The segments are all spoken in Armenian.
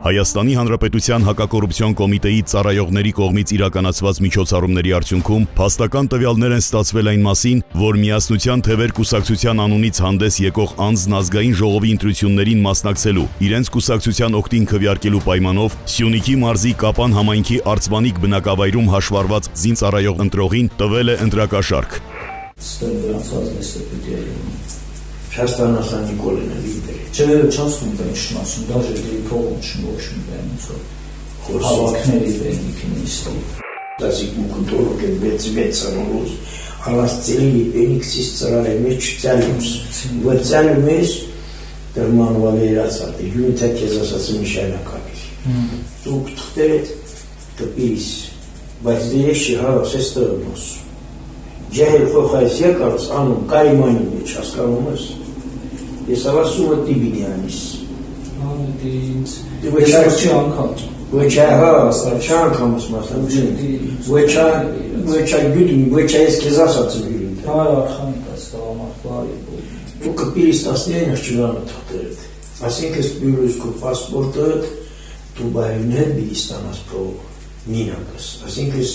Հայաստանի Հանրապետության հակակոռուպցիոն կոմիտեի ծառայողների կողմից իրականացված միջոցառումների արդյունքում փաստական տվյալներ են ստացվել այն մասին, որ Միասնության թևեր կուսակցության անունից հանդես եկող անձն ազգային ժողովի ընտրություններին մասնակցելու, իրենց կուսակցության օգտին քվեարկելու պայմանով Սյունիքի մարզի Կապան համայնքի Արծվանիկ բնակավայրում հաշվառված զինծառայող ընտրողին տվել է ընտրակաշարք։ Часто Николина видели. Человек часто начинается, даже если полночь очень бенцо. Халакнери беники. Тазик мукутор, как бецбецанулус, а нас цели бениксис царай меч цалюс. Вот цалюс Терман Валерасат, и юнитет кезасасы Мишеля Капис. Тук тхтерет капис. Баздеещи хара сестернус. Джахил фохайс якарс, ану каймани меч аскарумас. Ես ավասում եմ տիբինյանիս։ Ոչա անգամ ասում ոչա գյուդում, ոչա ես քեզ ասացım գյուդում։ Հայ արխանիկաս տղամարդվարի։ Դու կպիրիս 19 չգանը թղթերդ։ Այսինքն բյուրոս քո պասպորտը դու բայներ բիստանաս պրո նինակս։ Այսինքն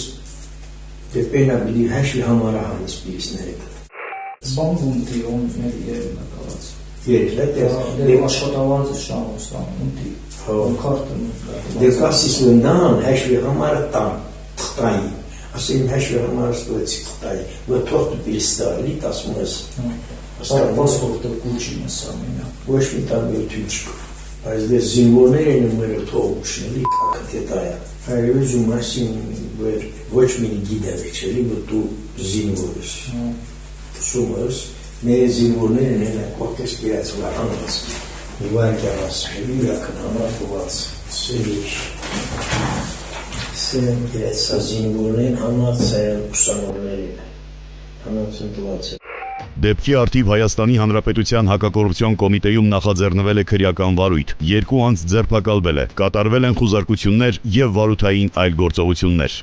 դեպենա բիդի հաշվի համարահանից բիստները։ Բամբունտի օններ երնակալած։ Դե աշխատավարձը շահոստանում դի քարտը դե կասիս լնան հաշվի համարը տան թղթային ասեն հաշվի համարը ստվեցի թղթայի ու թողտը պիրստարլի տասում ես պասպորտը կուչին ես ամենա ոչ մի տարբերություն չկա բայց դե զինվորներ են ումերը թողուշնելի կակտետայա հայրեզում ասին ոչ մի գիդավեչ էլի որ դու զինվոր ես սումս Մեր զինվորներն են կողքես կերացվա անված, իվան կեղաս, իրական համարդուված, սերիչ, սեն կերացա զինվորներն անված սայան կուսանորներին, անված ընդված է։ Դեպքի արդիվ Հայաստանի Հանրապետության հակակոռուպցիոն կոմիտեում նախաձեռնվել է քրեական վարույթ, 2 անձ ձերբակալվել է, կատարվել են խուզարկություններ և վարութային այլ գործողություններ։